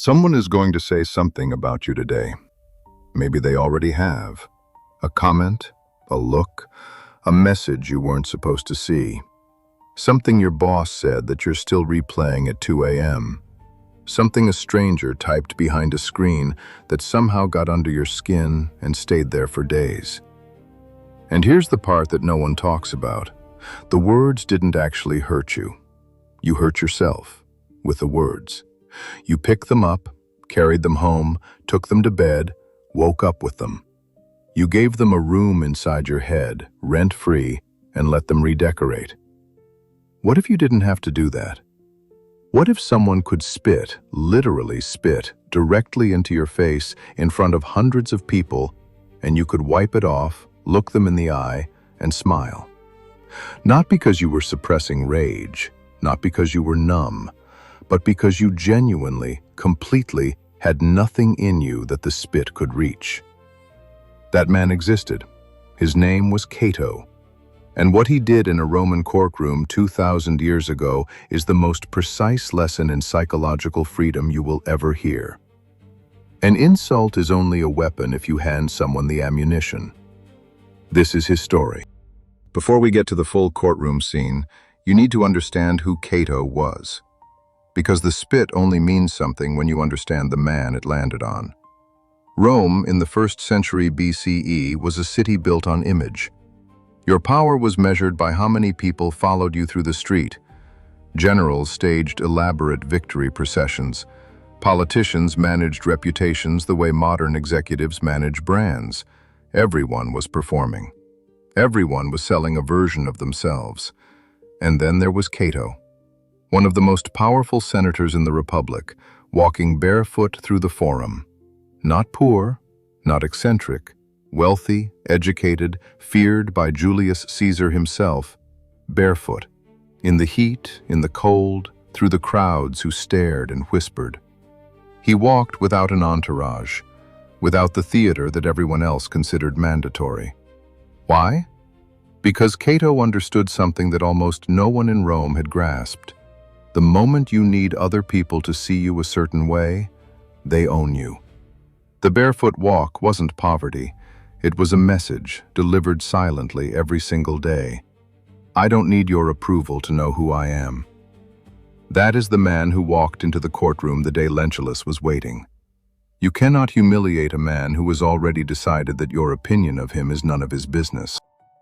Someone is going to say something about you today. Maybe they already have. A comment, a look, a message you weren't supposed to see. Something your boss said that you're still replaying at 2 a.m. Something a stranger typed behind a screen that somehow got under your skin and stayed there for days. And here's the part that no one talks about. The words didn't actually hurt you. You hurt yourself with the words. You picked them up, carried them home, took them to bed, woke up with them. You gave them a room inside your head, rent-free, and let them redecorate. What if you didn't have to do that? What if someone could spit, literally spit, directly into your face in front of hundreds of people, and you could wipe it off, look them in the eye, and smile? Not because you were suppressing rage, not because you were numb, but because you genuinely, completely, had nothing in you that the spit could reach. That man existed. His name was Cato. And what he did in a Roman courtroom 2,000 years ago is the most precise lesson in psychological freedom you will ever hear. An insult is only a weapon if you hand someone the ammunition. This is his story. Before we get to the full courtroom scene, you need to understand who Cato was. Because the spit only means something when you understand the man it landed on. Rome, in the 1st century BCE, was a city built on image. Your power was measured by how many people followed you through the street. Generals staged elaborate victory processions. Politicians managed reputations the way modern executives manage brands. Everyone was performing. Everyone was selling a version of themselves. And then there was Cato, one of the most powerful senators in the Republic, walking barefoot through the Forum. Not poor, not eccentric, wealthy, educated, feared by Julius Caesar himself, barefoot, in the heat, in the cold, through the crowds who stared and whispered. He walked without an entourage, without the theater that everyone else considered mandatory. Why? Because Cato understood something that almost no one in Rome had grasped. The moment you need other people to see you a certain way, they own you. The barefoot walk wasn't poverty. It was a message delivered silently every single day. I don't need your approval to know who I am. That is the man who walked into the courtroom the day Lentulus was waiting. You cannot humiliate a man who has already decided that your opinion of him is none of his business.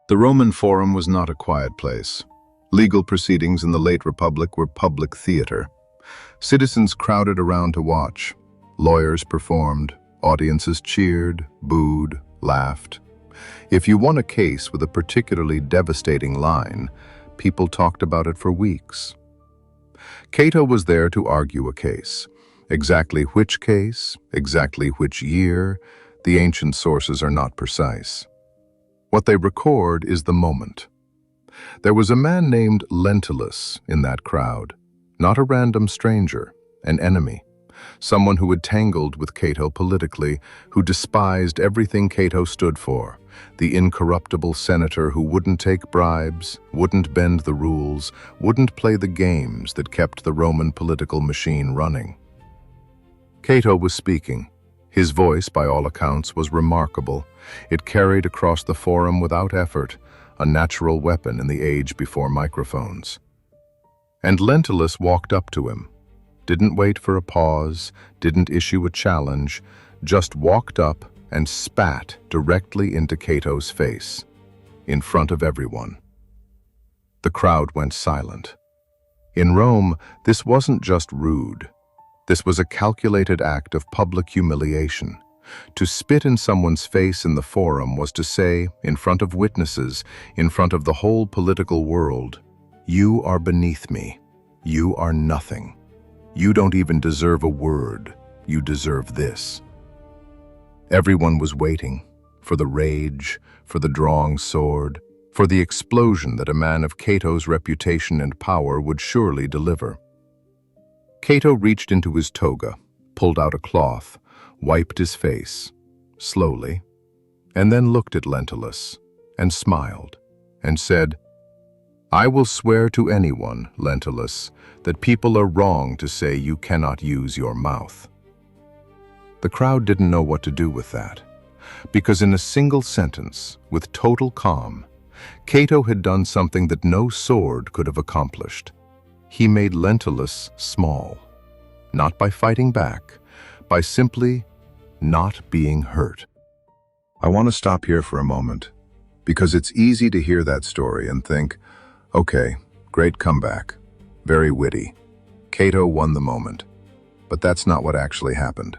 The Roman Forum was not a quiet place. Legal proceedings in the late Republic were public theater. Citizens crowded around to watch. Lawyers performed. Audiences cheered, booed, laughed. If you won a case with a particularly devastating line, people talked about it for weeks. Cato was there to argue a case. Exactly which case, exactly which year, the ancient sources are not precise. What they record is the moment. There was a man named Lentulus in that crowd, not a random stranger, an enemy, someone who had tangled with Cato politically, who despised everything Cato stood for, the incorruptible senator who wouldn't take bribes, wouldn't bend the rules, wouldn't play the games that kept the Roman political machine running. Cato was speaking. His voice, by all accounts, was remarkable. It carried across the forum without effort, a natural weapon in the age before microphones. And Lentulus walked up to him. Didn't wait for a pause, didn't issue a challenge, just walked up and spat directly into Cato's face, in front of everyone. The crowd went silent. In Rome, this wasn't just rude. This was a calculated act of public humiliation. To spit in someone's face in the forum was to say, in front of witnesses, in front of the whole political world, "You are beneath me. You are nothing. You don't even deserve a word. You deserve this." Everyone was waiting for the rage, for the drawing sword, for the explosion that a man of Cato's reputation and power would surely deliver. Cato reached into his toga, pulled out a cloth, wiped his face, slowly, and then looked at Lentulus, and smiled, and said, "I will swear to anyone, Lentulus, that people are wrong to say you cannot use your mouth. The crowd didn't know what to do with that, because in a single sentence, with total calm, Cato had done something that no sword could have accomplished. He made Lentulus small, not by fighting back, by simply not being hurt. I want to stop here for a moment, because it's easy to hear that story and think, okay, great comeback, very witty. Cato won the moment. But that's not what actually happened.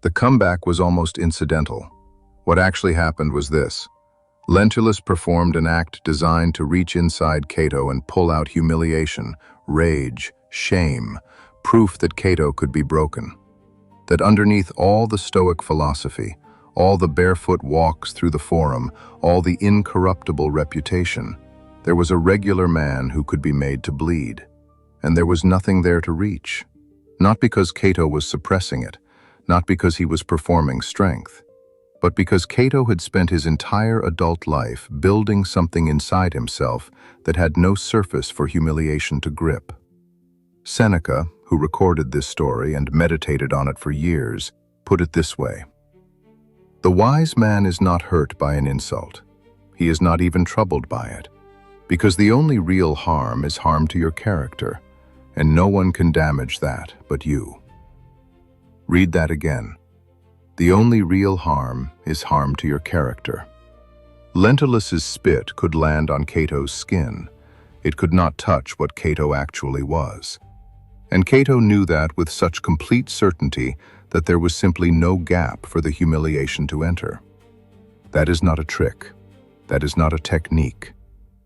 The comeback was almost incidental. What actually happened was this. Lentulus performed an act designed to reach inside Cato and pull out humiliation, rage, shame, proof that Cato could be broken. That underneath all the Stoic philosophy, all the barefoot walks through the forum, all the incorruptible reputation, there was a regular man who could be made to bleed. And there was nothing there to reach. Not because Cato was suppressing it, not because he was performing strength, but because Cato had spent his entire adult life building something inside himself that had no surface for humiliation to grip. Seneca, who recorded this story and meditated on it for years, put it this way: "The wise man is not hurt by an insult. He is not even troubled by it, because the only real harm is harm to your character, and no one can damage that but you." Read that again. The only real harm is harm to your character. Lentulus's spit could land on Cato's skin. It could not touch what Cato actually was. And Cato knew that with such complete certainty that there was simply no gap for the humiliation to enter. That is not a trick. That is not a technique.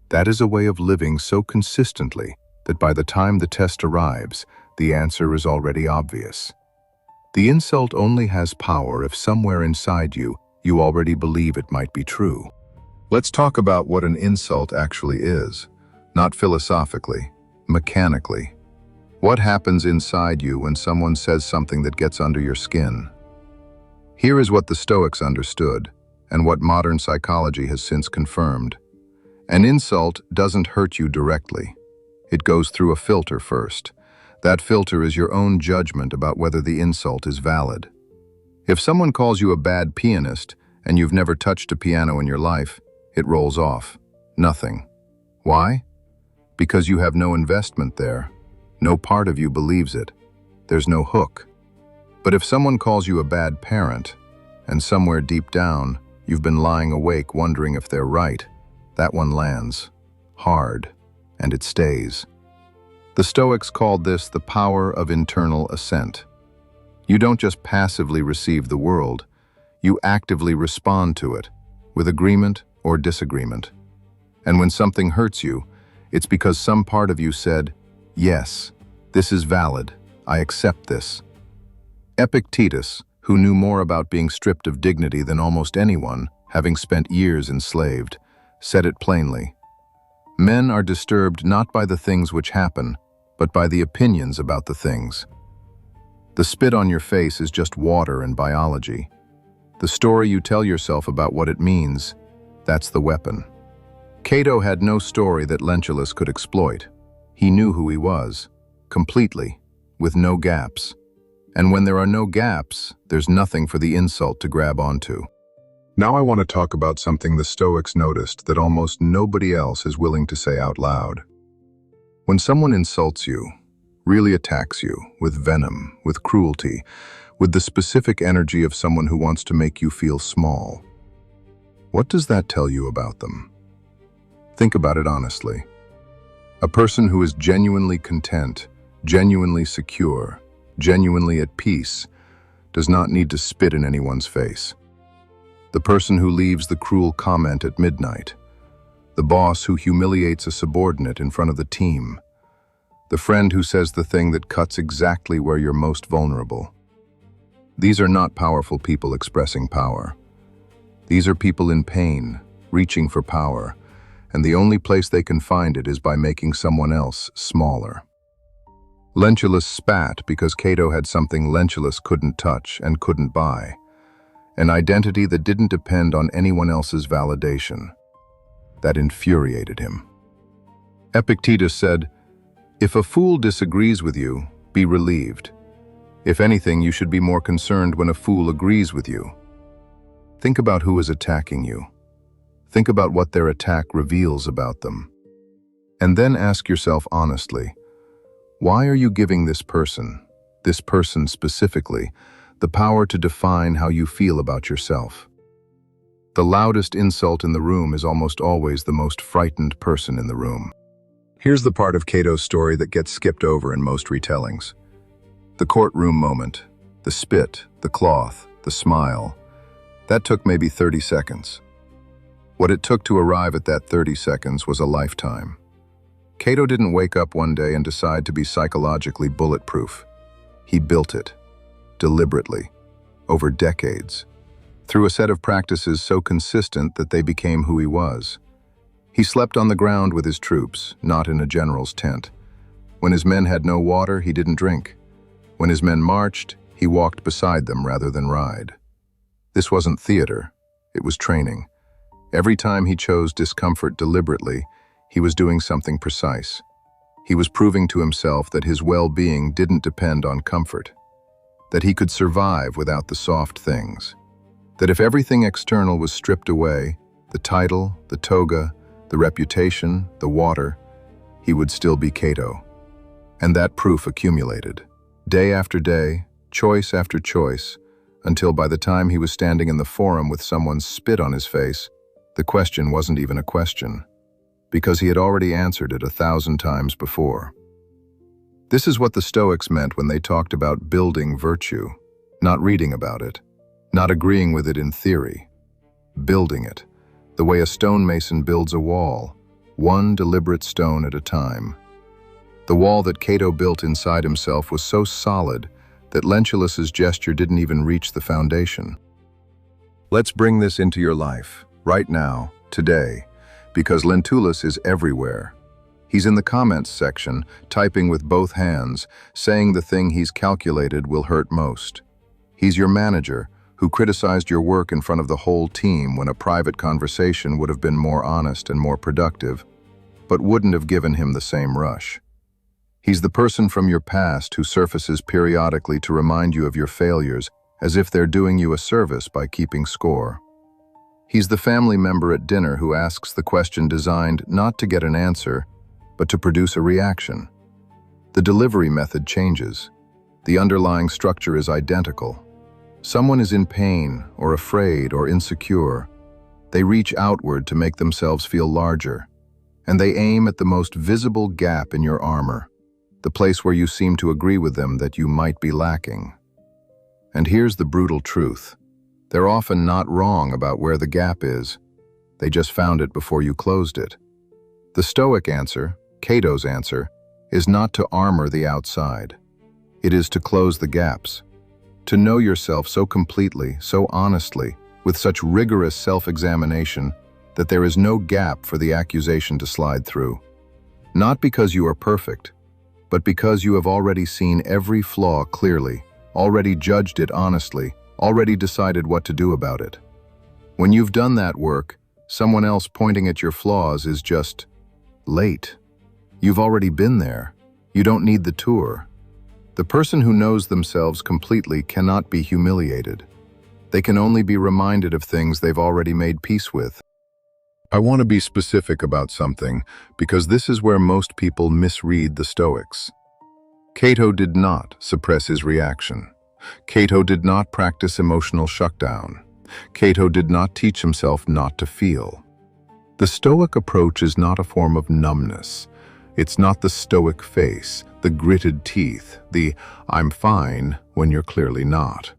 That is a way of living so consistently that by the time the test arrives, the answer is already obvious. The insult only has power if somewhere inside you already believe it might be true. Let's talk about what an insult actually is, not philosophically, mechanically. What happens inside you when someone says something that gets under your skin? Here is what the Stoics understood, and what modern psychology has since confirmed. An insult doesn't hurt you directly. It goes through a filter first. That filter is your own judgment about whether the insult is valid. If someone calls you a bad pianist and you've never touched a piano in your life, it rolls off. Nothing. Why? Because you have no investment there. No part of you believes it. There's no hook. But if someone calls you a bad parent, and somewhere deep down, you've been lying awake wondering if they're right, that one lands. Hard. And it stays. The Stoics called this the power of internal assent. You don't just passively receive the world, you actively respond to it, with agreement or disagreement. And when something hurts you, it's because some part of you said, "Yes, this is valid, I accept this." Epictetus, who knew more about being stripped of dignity than almost anyone, having spent years enslaved, said it plainly. Men are disturbed not by the things which happen, but by the opinions about the things. The spit on your face is just water and biology. The story you tell yourself about what it means, that's the weapon. Cato had no story that Lentulus could exploit. He knew who he was, completely, with no gaps. And when there are no gaps, there's nothing for the insult to grab onto. Now I want to talk about something the Stoics noticed that almost nobody else is willing to say out loud. When someone insults you, really attacks you, with venom, with cruelty, with the specific energy of someone who wants to make you feel small, what does that tell you about them? Think about it honestly. A person who is genuinely content, genuinely secure, genuinely at peace, does not need to spit in anyone's face. The person who leaves the cruel comment at midnight, the boss who humiliates a subordinate in front of the team, the friend who says the thing that cuts exactly where you're most vulnerable. These are not powerful people expressing power. These are people in pain, reaching for power, and the only place they can find it is by making someone else smaller. Lentulus spat because Cato had something Lentulus couldn't touch and couldn't buy. An identity that didn't depend on anyone else's validation. That infuriated him. Epictetus said, "If a fool disagrees with you, be relieved. If anything, you should be more concerned when a fool agrees with you. Think about who is attacking you. Think about what their attack reveals about them. And then ask yourself honestly, why are you giving this person specifically, the power to define how you feel about yourself? The loudest insult in the room is almost always the most frightened person in the room. Here's the part of Cato's story that gets skipped over in most retellings. The courtroom moment, the spit, the cloth, the smile. That took maybe 30 seconds. What it took to arrive at that 30 seconds was a lifetime. Cato didn't wake up one day and decide to be psychologically bulletproof. He built it, deliberately, over decades, through a set of practices so consistent that they became who he was. He slept on the ground with his troops, not in a general's tent. When his men had no water, he didn't drink. When his men marched, he walked beside them rather than ride. This wasn't theater, it was training. Every time he chose discomfort deliberately, he was doing something precise. He was proving to himself that his well-being didn't depend on comfort, that he could survive without the soft things, that if everything external was stripped away, the title, the toga, the reputation, the water, he would still be Cato. And that proof accumulated, day after day, choice after choice, until by the time he was standing in the forum with someone's spit on his face, the question wasn't even a question, because he had already answered it 1,000 times before. This is what the Stoics meant when they talked about building virtue, not reading about it, not agreeing with it in theory, building it, the way a stonemason builds a wall, one deliberate stone at a time. The wall that Cato built inside himself was so solid that Lentulus's gesture didn't even reach the foundation. Let's bring this into your life, right now, today, because Lentulus is everywhere. He's in the comments section, typing with both hands, saying the thing he's calculated will hurt most. He's your manager, who criticized your work in front of the whole team when a private conversation would have been more honest and more productive, but wouldn't have given him the same rush. He's the person from your past who surfaces periodically to remind you of your failures, as if they're doing you a service by keeping score. He's the family member at dinner who asks the question designed not to get an answer, but to produce a reaction. The delivery method changes. The underlying structure is identical. Someone is in pain, or afraid, or insecure. They reach outward to make themselves feel larger, and they aim at the most visible gap in your armor, the place where you seem to agree with them that you might be lacking. And here's the brutal truth. They're often not wrong about where the gap is. They just found it before you closed it. The Stoic answer, Cato's answer, is not to armor the outside. It is to close the gaps. To know yourself so completely, so honestly, with such rigorous self-examination that there is no gap for the accusation to slide through. Not because you are perfect, but because you have already seen every flaw clearly, already judged it honestly, already decided what to do about it. When you've done that work, someone else pointing at your flaws is just late. You've already been there. You don't need the tour. The person who knows themselves completely cannot be humiliated. They can only be reminded of things they've already made peace with. I want to be specific about something because this is where most people misread the Stoics. Cato did not suppress his reaction. Cato did not practice emotional shutdown. Cato did not teach himself not to feel. The Stoic approach is not a form of numbness. It's not the Stoic face, the gritted teeth, the "I'm fine" when you're clearly not.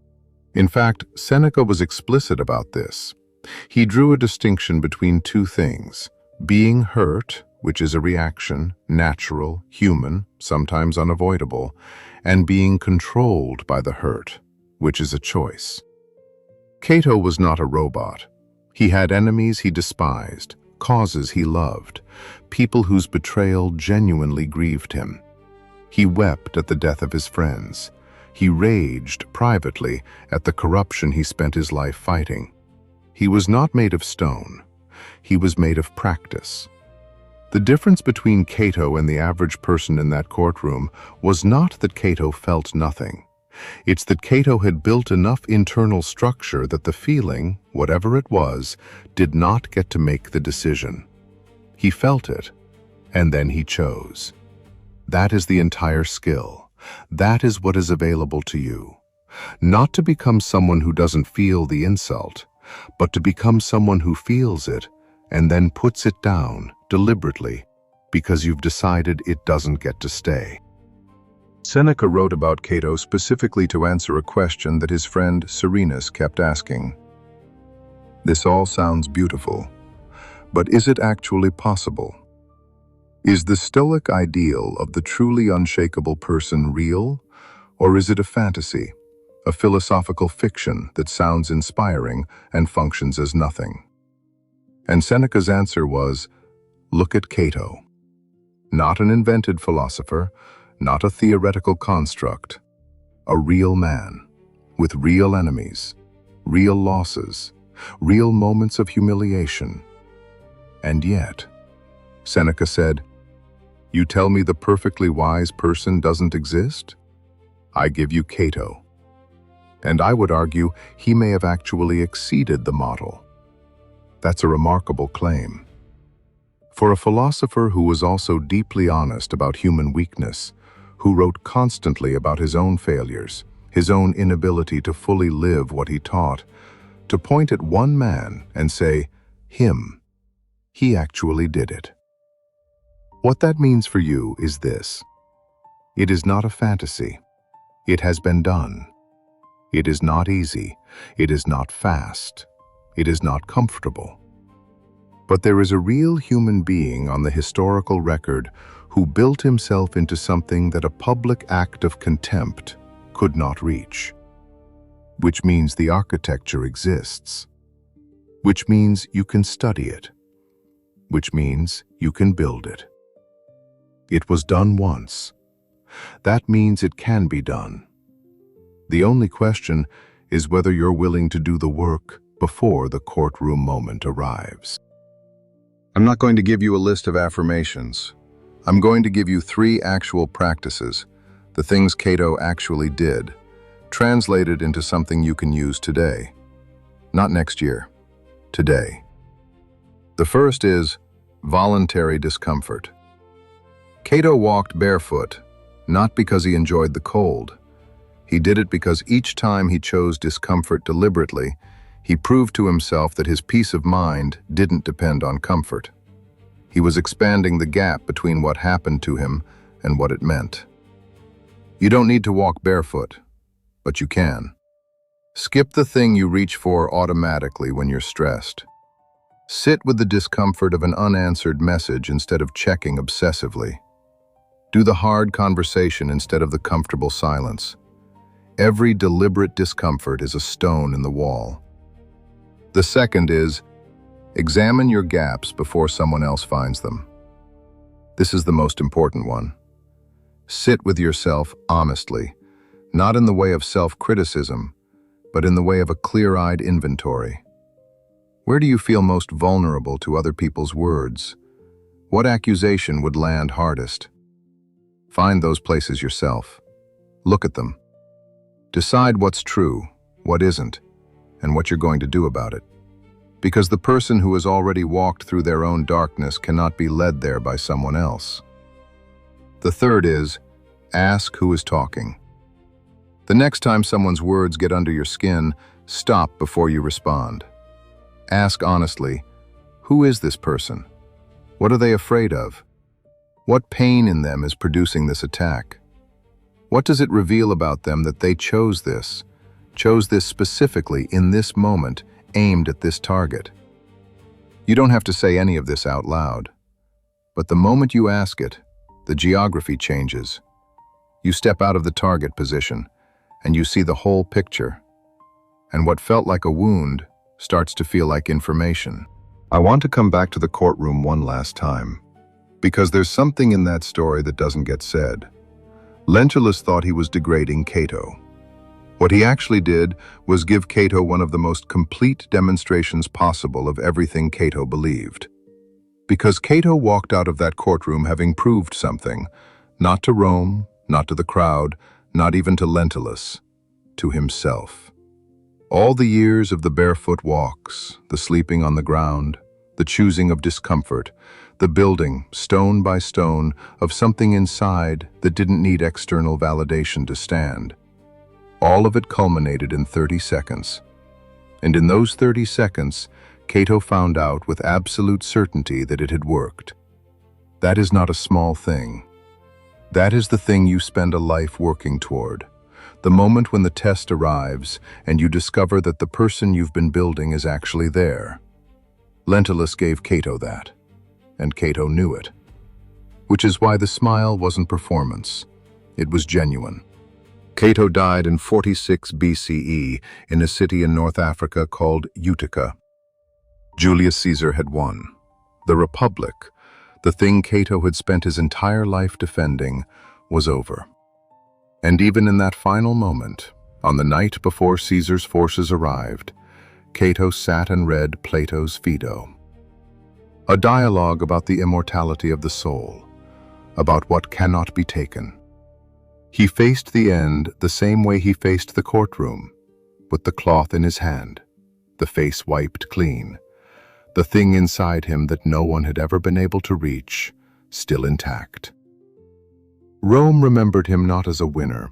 In fact, Seneca was explicit about this. He drew a distinction between two things: being hurt, which is a reaction, natural, human, sometimes unavoidable, and being controlled by the hurt, which is a choice. Cato was not a robot. He had enemies he despised, causes he loved, people whose betrayal genuinely grieved him. He wept at the death of his friends. He raged privately at the corruption he spent his life fighting. He was not made of stone. He was made of practice. The difference between Cato and the average person in that courtroom was not that Cato felt nothing. It's that Cato had built enough internal structure that the feeling, whatever it was, did not get to make the decision. He felt it, and then he chose. That is the entire skill. That is what is available to you. Not to become someone who doesn't feel the insult, but to become someone who feels it and then puts it down deliberately because you've decided it doesn't get to stay. Seneca wrote about Cato specifically to answer a question that his friend Serenus kept asking. This all sounds beautiful, but is it actually possible? Is the Stoic ideal of the truly unshakable person real, or is it a fantasy, a philosophical fiction that sounds inspiring and functions as nothing? And Seneca's answer was, look at Cato. Not an invented philosopher, not a theoretical construct. A real man, with real enemies, real losses, real moments of humiliation. And yet, Seneca said, you tell me the perfectly wise person doesn't exist? I give you Cato. And I would argue he may have actually exceeded the model. That's a remarkable claim. For a philosopher who was also deeply honest about human weakness, who wrote constantly about his own failures, his own inability to fully live what he taught, to point at one man and say, him, he actually did it. What that means for you is this. It is not a fantasy. It has been done. It is not easy. It is not fast. It is not comfortable. But there is a real human being on the historical record who built himself into something that a public act of contempt could not reach. Which means the architecture exists. Which means you can study it. Which means you can build it. It was done once. That means it can be done. The only question is whether you're willing to do the work before the courtroom moment arrives. I'm not going to give you a list of affirmations. I'm going to give you 3 actual practices, the things Cato actually did, translated into something you can use today. Not next year. Today. The first is voluntary discomfort. Cato walked barefoot, not because he enjoyed the cold. He did it because each time he chose discomfort deliberately, he proved to himself that his peace of mind didn't depend on comfort. He was expanding the gap between what happened to him and what it meant. You don't need to walk barefoot, but you can. Skip the thing you reach for automatically when you're stressed. Sit with the discomfort of an unanswered message instead of checking obsessively. Do the hard conversation instead of the comfortable silence. Every deliberate discomfort is a stone in the wall. The second is, examine your gaps before someone else finds them. This is the most important one. Sit with yourself honestly, not in the way of self-criticism, but in the way of a clear-eyed inventory. Where do you feel most vulnerable to other people's words? What accusation would land hardest? Find those places yourself. Look at them. Decide what's true, what isn't, and what you're going to do about it. Because the person who has already walked through their own darkness cannot be led there by someone else. The third is, ask who is talking. The next time someone's words get under your skin, stop before you respond. Ask honestly, who is this person? What are they afraid of? What pain in them is producing this attack? What does it reveal about them that they chose this specifically in this moment, aimed at this target? You don't have to say any of this out loud, but the moment you ask it, the geography changes. You step out of the target position, and you see the whole picture. And what felt like a wound starts to feel like information. I want to come back to the courtroom one last time, because there's something in that story that doesn't get said. Lentulus thought he was degrading Cato. What he actually did was give Cato one of the most complete demonstrations possible of everything Cato believed. Because Cato walked out of that courtroom having proved something, not to Rome, not to the crowd, not even to Lentulus. to himself. All the years of the barefoot walks, the sleeping on the ground, the choosing of discomfort, the building, stone by stone, of something inside that didn't need external validation to stand. All of it culminated in 30 seconds. And in those 30 seconds, Cato found out with absolute certainty that it had worked. That is not a small thing. That is the thing you spend a life working toward. The moment when the test arrives and you discover that the person you've been building is actually there. Lentulus gave Cato that, and Cato knew it. Which is why the smile wasn't performance. It was genuine. Cato died in 46 BCE in a city in North Africa called Utica. Julius Caesar had won. The Republic, the thing Cato had spent his entire life defending, was over. And even in that final moment, on the night before Caesar's forces arrived, Cato sat and read Plato's Phaedo, a dialogue about the immortality of the soul, about what cannot be taken. He faced the end the same way he faced the courtroom, with the cloth in his hand, the face wiped clean, the thing inside him that no one had ever been able to reach, still intact. Rome remembered him not as a winner.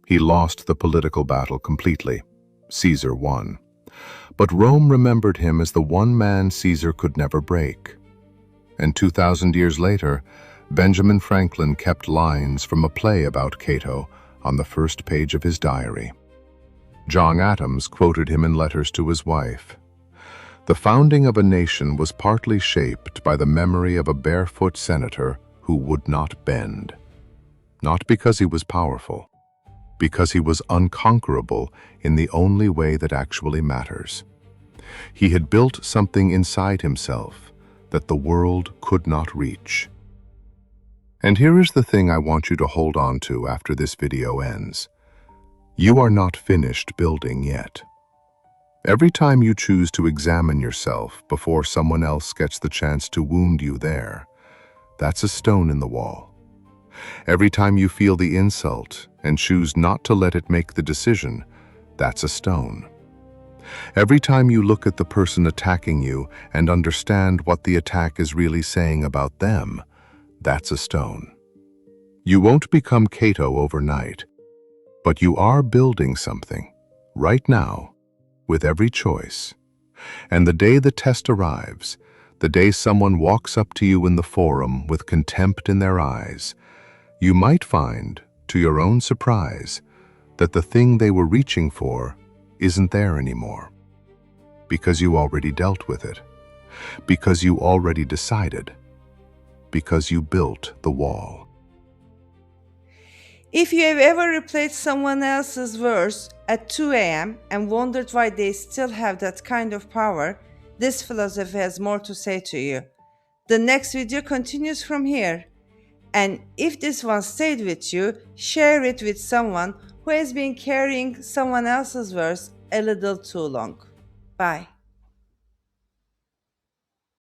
He lost the political battle completely. Caesar won. But Rome remembered him as the one man Caesar could never break. And 2,000 years later, Benjamin Franklin kept lines from a play about Cato on the first page of his diary. John Adams quoted him in letters to his wife. The founding of a nation was partly shaped by the memory of a barefoot senator who would not bend. Not because he was powerful, because he was unconquerable in the only way that actually matters. He had built something inside himself that the world could not reach. And here is the thing I want you to hold on to after this video ends. You are not finished building yet. Every time you choose to examine yourself before someone else gets the chance to wound you there, that's a stone in the wall. Every time you feel the insult and choose not to let it make the decision, that's a stone. Every time you look at the person attacking you and understand what the attack is really saying about them, that's a stone. You won't become Cato overnight, but you are building something, right now, with every choice. And the day the test arrives, the day someone walks up to you in the forum with contempt in their eyes, you might find, to your own surprise, that the thing they were reaching for isn't there anymore. Because you already dealt with it. Because you already decided. Because you built the wall. If you have ever replayed someone else's verse at 2 a.m. and wondered why they still have that kind of power, this philosophy has more to say to you. The next video continues from here. And if this one stayed with you, share it with someone who has been carrying someone else's verse a little too long. Bye.